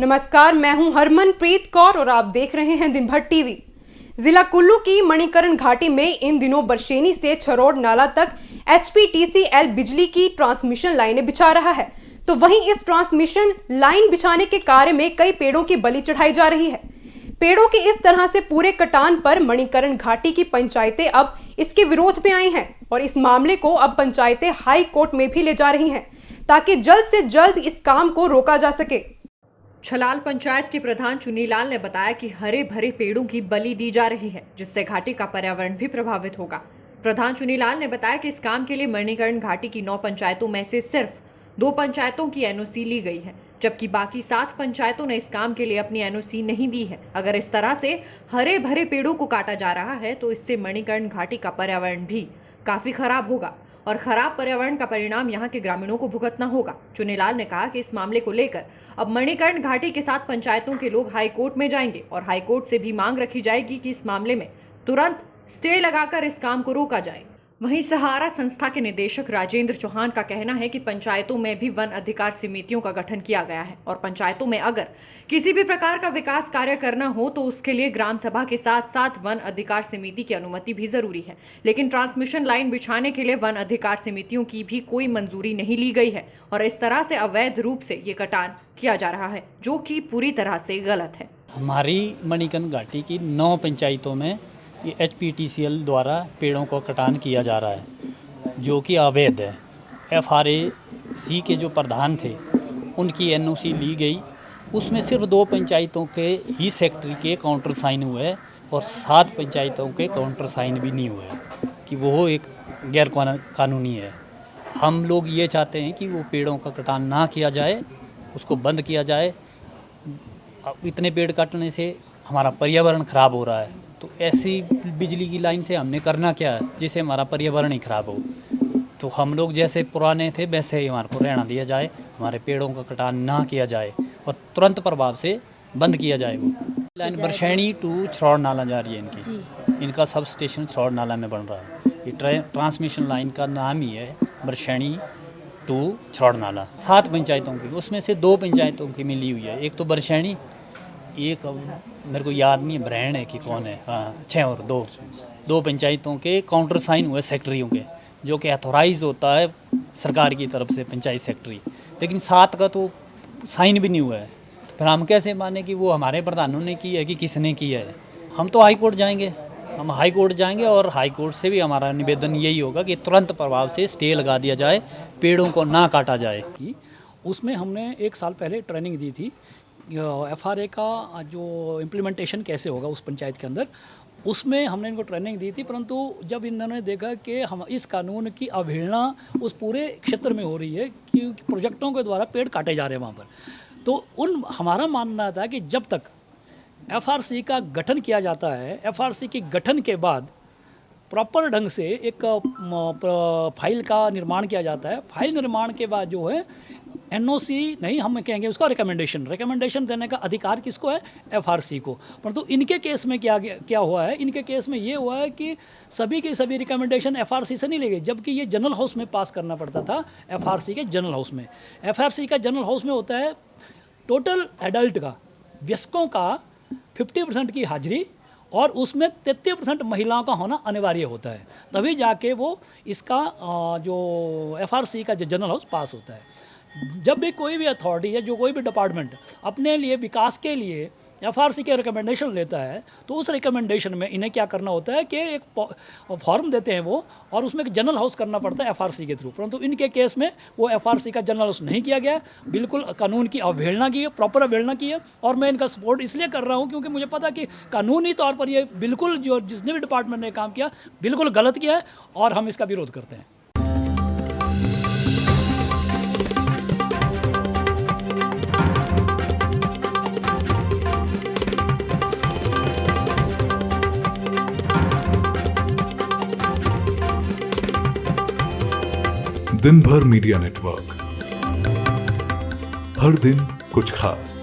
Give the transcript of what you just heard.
नमस्कार, मैं हूं हरमनप्रीत कौर और आप देख रहे हैं दिन भर टीवी। जिला कुल्लू की मणिकरण घाटी में इन दिनों बरशेनी से छरोड़ नाला तक HPTCL बिजली की ट्रांसमिशन लाइनें बिछा रहा है, तो वहीं इस ट्रांसमिशन लाइन बिछाने के कार्य में कई पेड़ों की बलि चढ़ाई जा रही है। पेड़ों के इस तरह से पूरे कटान पर मणिकरण घाटी की पंचायतें अब इसके विरोध में आई हैं और इस मामले को अब पंचायतें हाई कोर्ट में भी ले जा रही हैं ताकि जल्द से जल्द इस काम को रोका जा सके। छलाल पंचायत के प्रधान चुनीलाल ने बताया कि हरे भरे पेड़ों की बलि दी जा रही है, जिससे घाटी का पर्यावरण भी प्रभावित होगा। प्रधान चुनीलाल ने बताया कि इस काम के लिए मणिकरण घाटी की 9 पंचायतों में से सिर्फ 2 पंचायतों की NOC ली गई है, जबकि बाकी 7 पंचायतों ने इस काम के लिए अपनी NOC नहीं दी है। अगर इस तरह से हरे भरे पेड़ों को काटा जा रहा है तो इससे मणिकरण घाटी का पर्यावरण भी काफी खराब होगा और खराब पर्यावरण का परिणाम यहाँ के ग्रामीणों को भुगतना होगा। चुनीलाल ने कहा कि इस मामले को लेकर अब मणिकरण घाटी के 7 पंचायतों के लोग हाई कोर्ट में जाएंगे और हाई कोर्ट से भी मांग रखी जाएगी कि इस मामले में तुरंत स्टे लगाकर इस काम को रोका जाए। वहीं सहारा संस्था के निदेशक राजेंद्र चौहान का कहना है कि पंचायतों में भी वन अधिकार समितियों का गठन किया गया है और पंचायतों में अगर किसी भी प्रकार का विकास कार्य करना हो तो उसके लिए ग्राम सभा के साथ साथ वन अधिकार समिति की अनुमति भी जरूरी है। लेकिन ट्रांसमिशन लाइन बिछाने के लिए वन अधिकार समितियों की भी कोई मंजूरी नहीं ली गई है और इस तरह से अवैध रूप से ये कटान किया जा रहा है, जो कि पूरी तरह से गलत है। हमारी मणिकरण घाटी की 9 पंचायतों में ये HPTCL द्वारा पेड़ों को कटान किया जा रहा है, जो कि अवैध है। FRAC के जो प्रधान थे उनकी NOC ली गई, उसमें सिर्फ 2 पंचायतों के ही सेक्रेटरी के काउंटर साइन हुए हैं और 7 पंचायतों के काउंटर साइन भी नहीं हुए कि वो एक गैर कानूनी है। हम लोग ये चाहते हैं कि वो पेड़ों का कटान ना किया जाए, उसको बंद किया जाए। इतने पेड़ काटने से हमारा पर्यावरण ख़राब हो रहा है, तो ऐसी बिजली की लाइन से हमने करना क्या है जिससे हमारा पर्यावरण ही खराब हो। तो हम लोग जैसे पुराने थे वैसे ही हमारे को रहना दिया जाए, हमारे पेड़ों का कटान ना किया जाए और तुरंत प्रभाव से बंद किया जाए। वो लाइन बरशैनी टू छरोड़ नाला जा रही है इनका सब स्टेशन छरोड़ नाला में बन रहा है। ये ट्रांसमिशन लाइन का नाम ही है बरशैनी टू छरोड़ नाला। 7 पंचायतों की, उसमें से 2 पंचायतों की मिली हुई है। एक तो बरशैनी, एक मेरे को याद नहीं है ब्रांड है कि कौन है, हाँ 6 और 2 पंचायतों के काउंटर साइन हुए सेक्रेटरियों के, जो कि अथोराइज होता है सरकार की तरफ से पंचायत सेक्रेटरी। लेकिन 7 का तो साइन भी नहीं हुआ है, तो फिर हम कैसे माने कि वो हमारे प्रधानों ने की है कि किसने की है। हम तो हाई कोर्ट जाएंगे, हम हाई कोर्ट जाएंगे और हाई कोर्ट से भी हमारा निवेदन यही होगा कि तुरंत प्रभाव से स्टे लगा दिया जाए, पेड़ों को ना काटा जाए। उसमें हमने 1 साल पहले ट्रेनिंग दी थी FRA का जो इम्प्लीमेंटेशन कैसे होगा उस पंचायत के अंदर, उसमें हमने इनको ट्रेनिंग दी थी। परंतु जब इन्होंने देखा कि हम इस कानून की अवहेलना उस पूरे क्षेत्र में हो रही है क्योंकि प्रोजेक्टों के द्वारा पेड़ काटे जा रहे हैं वहाँ पर, तो हमारा मानना था कि जब तक FRC का गठन किया जाता है, FRC के गठन के बाद प्रॉपर ढंग से एक फाइल का निर्माण किया जाता है। फाइल निर्माण के बाद जो है NOC नहीं, हम कहेंगे उसका रिकमेंडेशन देने का अधिकार किसको है? FRC को। परंतु इनके केस में क्या हुआ है? इनके केस में ये हुआ है कि सभी के सभी रिकमेंडेशन FRC से नहीं ले गए, जबकि ये जनरल हाउस में पास करना पड़ता था। FRC के जनरल हाउस में, FRC का जनरल हाउस में होता है टोटल एडल्ट का, वयस्कों का 50% की हाजिरी और उसमें 33% महिलाओं का होना अनिवार्य होता है, तभी जाके वो इसका जो FRC का जो जनरल हाउस पास होता है। जब भी कोई भी अथॉरिटी या जो कोई भी डिपार्टमेंट अपने लिए विकास के लिए FRC के रिकमेंडेशन लेता है, तो उस रिकमेंडेशन में इन्हें क्या करना होता है कि एक फॉर्म देते हैं वो, और उसमें एक जनरल हाउस करना पड़ता है FRC के थ्रू। परंतु इनके केस में वो FRC का जनरल हाउस नहीं किया गया, बिल्कुल कानून की अवहेलना की है, प्रॉपर अवहेलना की है। और मैं इनका सपोर्ट इसलिए कर रहा हूँ क्योंकि मुझे पता कि कानूनी तौर पर ये बिल्कुल जो जिसने भी डिपार्टमेंट ने काम किया बिल्कुल गलत किया है और हम इसका विरोध करते हैं। दिन भर मीडिया नेटवर्क, हर दिन कुछ खास।